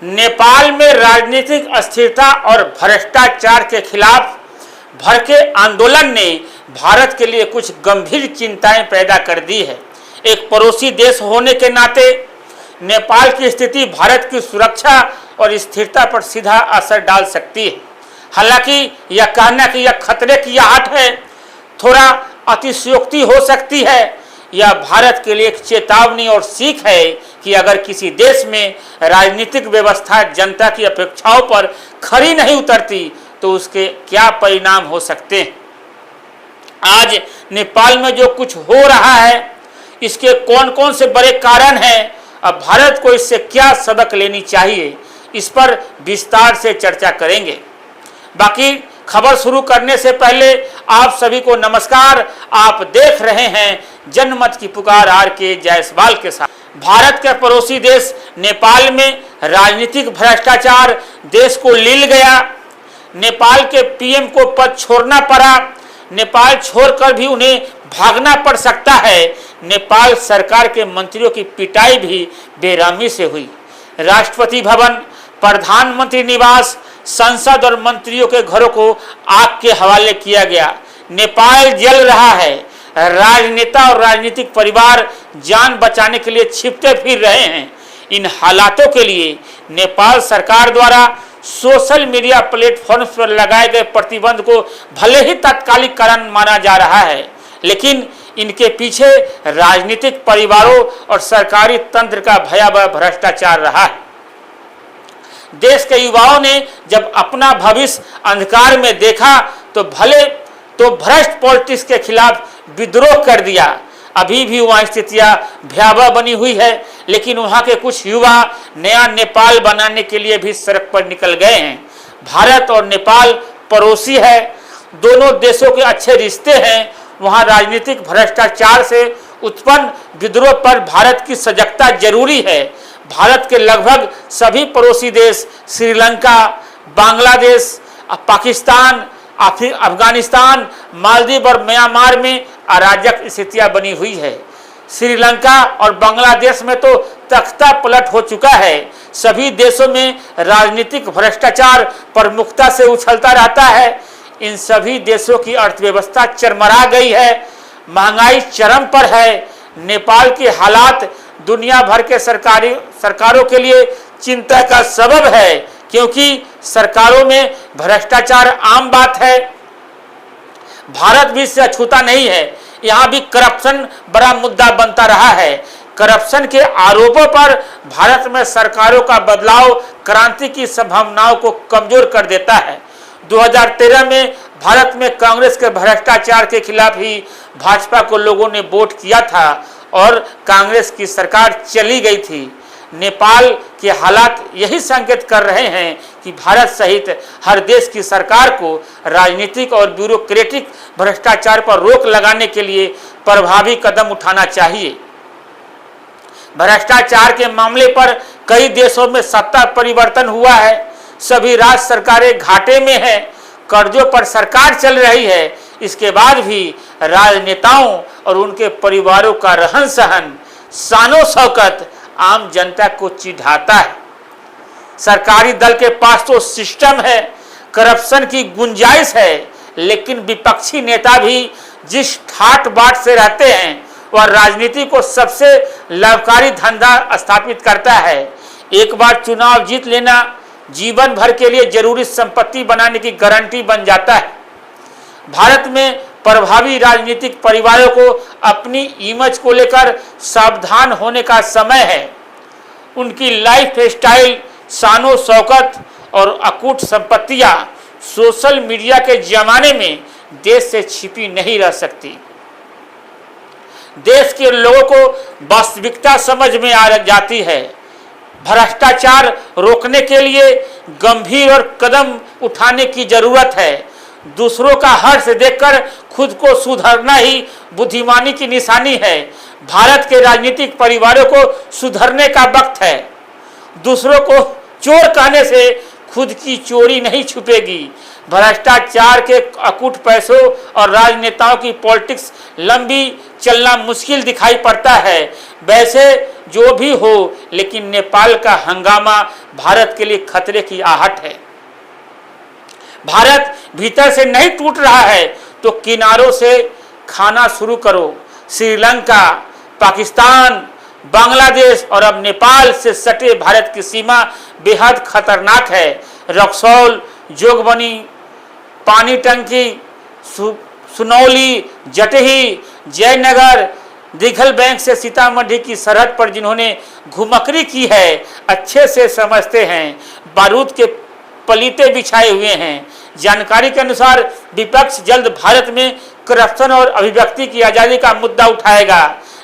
नेपाल में राजनीतिक अस्थिरता और भ्रष्टाचार के खिलाफ भड़के आंदोलन ने भारत के लिए कुछ गंभीर चिंताएं पैदा कर दी है। एक पड़ोसी देश होने के नाते नेपाल की स्थिति भारत की सुरक्षा और स्थिरता पर सीधा असर डाल सकती है। हालांकि यह कहना कि यह खतरे की आहट है थोड़ा अतिशयोक्ति हो सकती है। यह भारत के लिए एक चेतावनी और सीख है कि अगर किसी देश में राजनीतिक व्यवस्था जनता की अपेक्षाओं पर खरी नहीं उतरती तो उसके क्या परिणाम हो सकते हैं। आज नेपाल में जो कुछ हो रहा है इसके कौन कौन से बड़े कारण हैं, अब भारत को इससे क्या सबक लेनी चाहिए, इस पर विस्तार से चर्चा करेंगे। बाकी खबर शुरू करने से पहले आप सभी को नमस्कार। आप देख रहे हैं जनमत की पुकार आर.के. जायसवाल के साथ। भारत के पड़ोसी देश नेपाल में राजनीतिक भ्रष्टाचार देश को लील गया। नेपाल के पीएम को पद छोड़ना पड़ा। नेपाल छोड़कर भी उन्हें भागना पड़ सकता है। नेपाल सरकार के मंत्रियों की पिटाई भी बेरहमी से हुई। राष्ट्रपति भवन, प्रधानमंत्री निवास, संसद और मंत्रियों के घरों को आग के हवाले किया गया। नेपाल जल रहा है। राजनेता और राजनीतिक परिवार जान बचाने के लिए छिपते फिर रहे हैं। इन हालातों के लिए नेपाल सरकार द्वारा सोशल मीडिया प्लेटफॉर्म्स पर लगाए गए प्रतिबंध को भले ही तात्कालिक कारण माना जा रहा है, लेकिन इनके पीछे राजनीतिक परिवारों और सरकारी तंत्र का भयावह भ्रष्टाचार रहा है। देश के युवाओं ने जब अपना भविष्य अंधकार में देखा तो भ्रष्ट पॉलिटिक्स के खिलाफ विद्रोह कर दिया। अभी भी वहाँ स्थितियाँ भयावह बनी हुई है, लेकिन वहाँ के कुछ युवा नया नेपाल बनाने के लिए भी सड़क पर निकल गए हैं। भारत और नेपाल पड़ोसी है, दोनों देशों के अच्छे रिश्ते हैं। वहाँ राजनीतिक भ्रष्टाचार से उत्पन्न विद्रोह पर भारत की सजगता जरूरी है। भारत के लगभग सभी पड़ोसी देश श्रीलंका, बांग्लादेश, पाकिस्तान, अफगानिस्तान, मालदीव और म्यांमार में अराजक स्थितियां बनी हुई है। श्रीलंका और बांग्लादेश में तो तख्ता पलट हो चुका है। सभी देशों में राजनीतिक भ्रष्टाचार प्रमुखता से उछलता रहता है। इन सभी देशों की अर्थव्यवस्था चरमरा गई है, महंगाई चरम पर है। नेपाल के हालात दुनिया भर के सरकारों के लिए चिंता का सबब है, क्योंकि सरकारों में भ्रष्टाचार आम बात है। भारत भी इससे अछूता नहीं है। यहाँ भी करप्शन बड़ा मुद्दा बनता रहा है। करप्शन के आरोपों पर भारत में सरकारों का बदलाव क्रांति की संभावनाओं को कमजोर कर देता है। 2013 में भारत में कांग्रेस के भ्रष्टाचार के खिलाफ ही भाजपा को लोगों ने वोट किया था और कांग्रेस की सरकार चली गई थी। नेपाल के हालात यही संकेत कर रहे हैं कि भारत सहित हर देश की सरकार को राजनीतिक और ब्यूरोक्रेटिक भ्रष्टाचार पर रोक लगाने के लिए प्रभावी कदम उठाना चाहिए। भ्रष्टाचार के मामले पर कई देशों में सत्ता परिवर्तन हुआ है। सभी राज्य सरकारें घाटे में हैं, कर्जों पर सरकार चल रही है। इसके बाद भी राजनेताओं और उनके परिवारों का रहन सहन, शानो शौकत आम जनता को चिढ़ाता है। सरकारी दल के पास तो सिस्टम है, करप्शन की गुंजाइश है, लेकिन विपक्षी नेता भी जिस ठाट बाट से रहते हैं वह राजनीति को सबसे लाभकारी धंधा स्थापित करता है। एक बार चुनाव जीत लेना जीवन भर के लिए जरूरी संपत्ति बनाने की गारंटी बन जाता है। भारत में प्रभावी राजनीतिक परिवारों को अपनी इमेज को लेकर सावधान होने का समय है। उनकी लाइफ स्टाइल, शानो शौकत और अकूट संपत्तियां सोशल मीडिया के जमाने में देश से छिपी नहीं रह सकती। देश के लोगों को वास्तविकता समझ में आ जाती है। भ्रष्टाचार रोकने के लिए गंभीर और कदम उठाने की जरूरत है। दूसरों का हर्ष देखकर खुद को सुधारना ही बुद्धिमानी की निशानी है। भारत के राजनीतिक परिवारों को सुधरने का वक्त है। दूसरों को चोर कहने से खुद की चोरी नहीं छुपेगी। भ्रष्टाचार के अकूट पैसों और राजनेताओं की पॉलिटिक्स लंबी चलना मुश्किल दिखाई पड़ता है। वैसे जो भी हो, लेकिन नेपाल का हंगामा भारत के लिए खतरे की आहट है। भारत भीतर से नहीं टूट रहा है तो किनारों से खाना शुरू करो। श्रीलंका, पाकिस्तान, बांग्लादेश और अब नेपाल से सटे भारत की सीमा बेहद खतरनाक है। रक्सौल, जोगबनी, पानी टंकी, सुनौली, जटही, जयनगर, दिघल बैंक से सीतामढ़ी की सरहद पर जिन्होंने घुमकरी की है, अच्छे से समझते हैं। बारूद के पलीते बिछाए हुए हैं। जानकारी के अनुसार विपक्ष जल्द भारत में करप्शन और अभिव्यक्ति की आज़ादी का मुद्दा उठाएगा।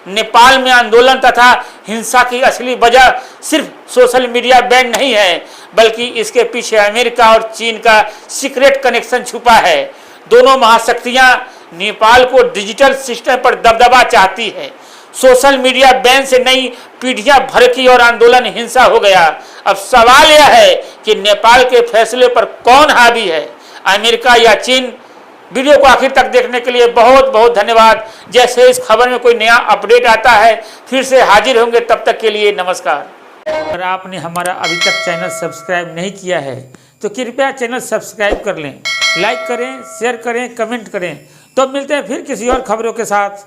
नेपाल में आंदोलन तथा हिंसा की असली वजह सिर्फ सोशल मीडिया बैन नहीं है, बल्कि इसके पीछे अमेरिका और चीन का सीक्रेट कनेक्शन छुपा है। दोनों महाशक्तियां नेपाल को डिजिटल सिस्टम पर दबदबा चाहती है। सोशल मीडिया बैन से नई पीढ़ियां भड़की और आंदोलन हिंसा हो गया। अब सवाल यह है कि नेपाल के फैसले पर कौन हावी है, अमेरिका या चीन? वीडियो को आखिर तक देखने के लिए बहुत बहुत धन्यवाद। जैसे इस खबर में कोई नया अपडेट आता है फिर से हाजिर होंगे, तब तक के लिए नमस्कार। अगर आपने हमारा अभी तक चैनल सब्सक्राइब नहीं किया है तो कृपया चैनल सब्सक्राइब कर लें, लाइक करें, शेयर करें, कमेंट करें। तो मिलते हैं फिर किसी और खबरों के साथ।